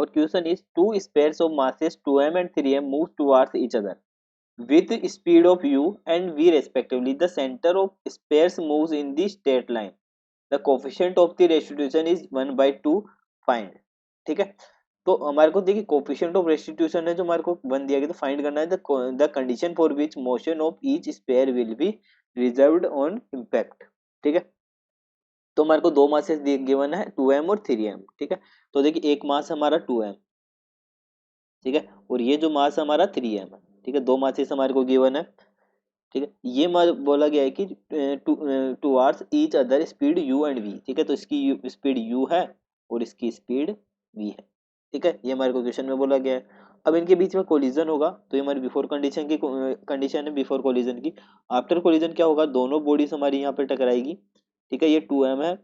और question is two spheres of masses 2m and 3m move towards each other with speed of u and v respectively. The center of spares moves in the straight line. The coefficient of the restitution is 1/2. Find. ठीक है, तो हमारे को देखिए coefficient of restitution है जो हमारे को 1 दिया गया, तो फाइंड करना है the condition for which motion of each sphere will be reversed on impact. ठीक है, तो हमारे को दो मासेस गिवन है 2m और 3m। ठीक है, तो देखिए एक मास हमारा 2m, ठीक है, और ये जो मास हमारा 3m है। ठीक है, दो मासेस हमारे को गिवन है। ठीक है, ये बोला गया है कि towards each other speed u and v। ठीक है, तो इसकी स्पीड u है और इसकी स्पीड v है। ठीक है, ये हमारे को क्वेश्चन में बोला गया है। अब इनके बीच में कोलिजन होगा, तो ये हमारी बिफोर कंडीशन की कंडीशन है, बिफोर कोलिजन की। आफ्टर कोलिजन क्या होगा, दोनों बॉडीज हमारी यहाँ पे टकराएगी। ठीक है, ये 2m है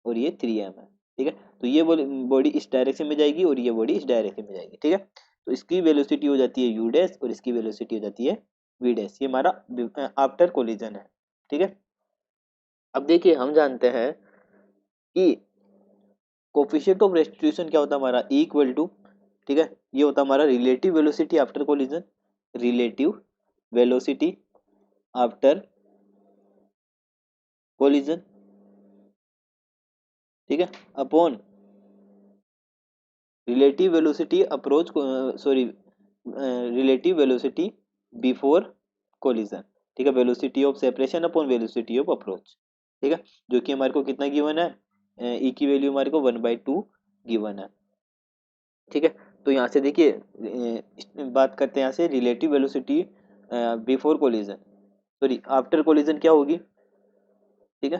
और ये 3m है। ठीक है, तो ये बॉडी इस डायरेक्शन में जाएगी और ये बॉडी इस डायरेक्शन में जाएगी। ठीक है, तो इसकी वेलोसिटी हो जाती है u डैश और इसकी वेलोसिटी हो जाती है v डैश। ये हमारा आफ्टर कोलिजन है। ठीक है, अब देखिए हम जानते हैं कि कोफिशिएंट ऑफ रेस्टिट्यूशन क्या होता है हमारा, E इक्वल टू, ठीक है, ये होता है हमारा relative velocity after collision, relative velocity after collision, ठीक है, upon relative velocity approach, sorry relative velocity before collision. ठीक है, velocity of separation upon velocity of approach. ठीक है, जो कि हमारे को कितना गिवन है, ई की वैल्यू हमारे को 1/2 गिवन है। ठीक है, तो यहाँ से देखिए बात करते हैं यहाँ से relative velocity before collision, sorry after collision क्या होगी। ठीक है,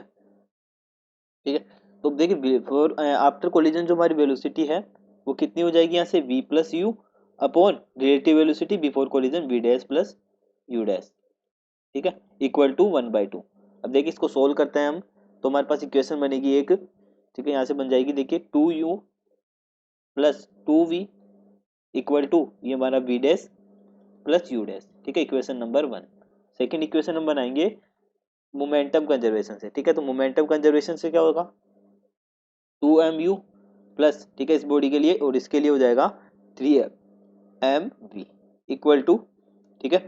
ठीक है, तो देखिए बिफोर आफ्टर कोलिजन जो हमारी वेलोसिटी है वो कितनी हो जाएगी, यहाँ से v plus you upon relative velocity before collision v dash plus you dash. ठीक है, इक्वल टू 1/2। अब देखिए इसको सोल्व करते हैं हम, तो हमारे पास इक्वेशन बनेगी एक। ठीक है, यहाँ से बन जाएगी देखिए 2u plus 2v equal to ये हमारा v dash plus you dash. ठीक है, इक्वेशन नंबर 1। सेकेंड इक्वेशन हम बनाएंगे मोमेंटम कंजर्वेशन से। ठीक है, तो मोमेंटम कंजर्वेशन से क्या होगा, 2mu प्लस, ठीक है, इस बॉडी के लिए और इसके लिए हो जाएगा 3mv इक्वल टू, ठीक है,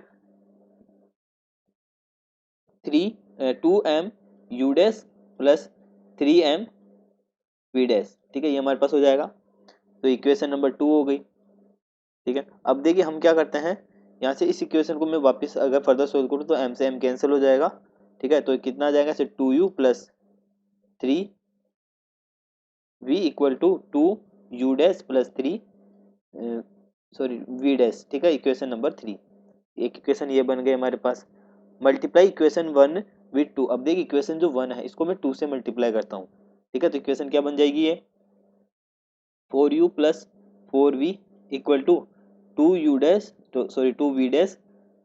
2m u dash plus 3m v dash. ठीक है, ये हमारे पास हो जाएगा, तो इक्वेशन नंबर 2 हो गई। ठीक है, अब देखिए हम क्या करते हैं, यहाँ से इस इक्वेशन को मैं वापस अगर फर्दर सोल्व करूँ तो m से m कैंसिल हो जाएगा। ठीक है, तो कितना आ जाएगा, 2u plus 3v equal to 2u dash plus 3 sorry v dash. ठीक है, इक्वेशन नंबर 3। एक इक्वेशन ये बन गई हमारे पास। Multiply equation 1 with 2। अब देखिए इक्वेशन जो 1 है इसको मैं 2 से मल्टीप्लाई करता हूँ। ठीक है, तो इक्वेशन क्या बन जाएगी, ये 4u plus 4v equal to 2u dash, तो sorry 2v dash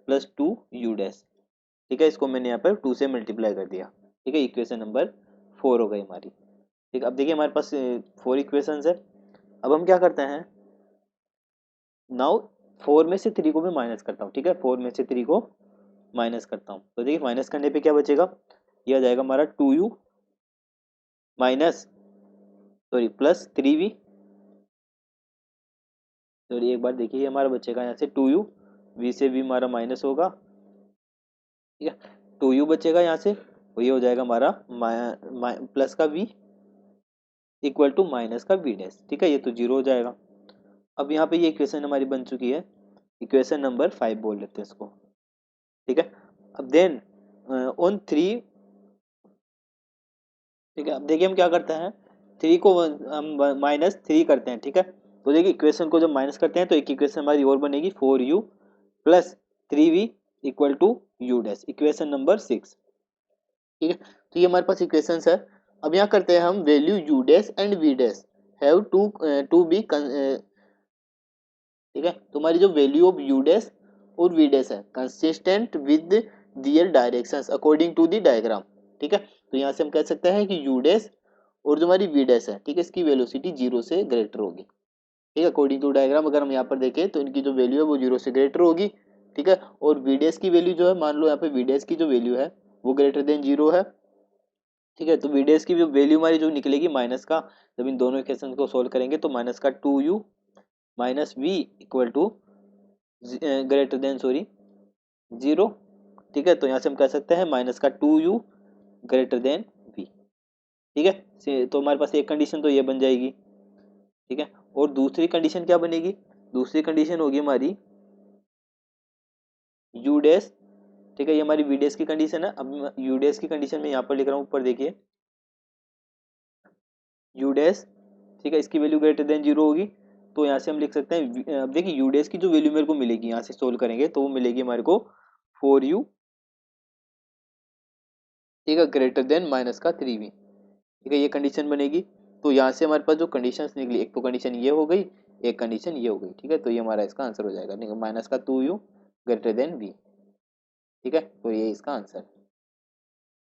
plus 2u dash. ठीक है, इसको मैंने यहाँ पर 2 से मल्टीप्लाई कर दिया। ठीक है, इक्वेशन नंबर 4 हो गई हमारी। ठीक है, अब देखिए हमारे पास 4 इक्वेशंस है। अब हम क्या करते हैं, नाउ 4 में से 3 को मैं माइनस करता हूँ। ठीक है, 4 में से 3 को माइनस करता हूँ, तो देखिए माइनस करने पे क्या बचेगा, ये आ जाएगा हमारा 2u minus sorry plus 3v। Sorry एक बार देखिए हमारा बचेगा यहाँ से 2u, v से v हमारा माइनस होगा। ठीक है, 2u बचेगा यहाँ से, और ये हो जाएगा हमारा प्लस का v इक्वल टू माइनस का v डैश। ठीक है, ये तो 0 हो जाएगा। अब यहाँ पे ये इक्वेशन हमारी बन चुकी है, इक्वेशन नंबर 5 बोल लेते हैं इसको। ठीक है, अब देन ऑन 3, ठीक है, अब देखिए हम क्या करते हैं, 3 को हम -3 करते हैं। ठीक है, तो देखिए इक्वेशन को जब माइनस करते हैं तो एक इक्वेशन हमारी और बनेगी 4u plus 3v equal to u dash, equation number 6। ठीक है, तो ये हमारे पास इक्वेशंस है। अब यहाँ करते हैं हम value u dash and v dash have to be, ठीक है, तुम्हारी जो वैल्यू ऑफ u डैश और v डैश है consistent with their directions according to the diagram. ठीक है, तो यहाँ से हम कह सकते हैं कि u डैश और जो हमारी v डैश है, ठीक है, इसकी वेलोसिटी 0 से ग्रेटर होगी। ठीक है, अकॉर्डिंग टू डायग्राम अगर हम यहाँ पर देखें तो इनकी जो वैल्यू है वो 0 से ग्रेटर होगी। ठीक है, और v डैश की वैल्यू जो है, मान लो यहाँ पे v डैश की जो वैल्यू है वो ग्रेटर देन 0 है। ठीक है, तो v डैश की वैल्यू हमारी जो निकलेगी माइनस का, जब इन दोनों इक्वेशन को सोल्व करेंगे तो माइनस का 2u minus v equal to greater than sorry 0। ठीक है, तो यहाँ से हम कह सकते हैं माइनस का 2u ग्रेटर देन v। ठीक है, तो हमारे पास एक कंडीशन तो ये बन जाएगी। ठीक है, और दूसरी कंडीशन क्या बनेगी? दूसरी कंडीशन होगी हमारी यू डैश। ठीक है, ये हमारी वी डैश की कंडीशन है। अब यू डैश की कंडीशन में यहाँ पर लिख रहा हूँ, ऊपर देखिए यू डैश। ठीक है, इसकी वैल्यू ग्रेटर देन 0 होगी, तो यहाँ से हम लिख सकते हैं अब देखिए यू डैश की जो वैल्यू मेरे को मिलेगी यहाँ से सोल्व करेंगे तो वो मिलेगी हमारे को 4u। ठीक है, ग्रेटर देन माइनस का 3v। ठीक है, ये कंडीशन बनेगी। तो यहाँ से हमारे पास जो कंडीशंस निकली, एक तो कंडीशन ये हो गई, एक कंडीशन ये हो गई। ठीक है, तो ये हमारा इसका आंसर हो जाएगा, माइनस का 2u ग्रेटर देन v। ठीक है, तो ये इसका आंसर।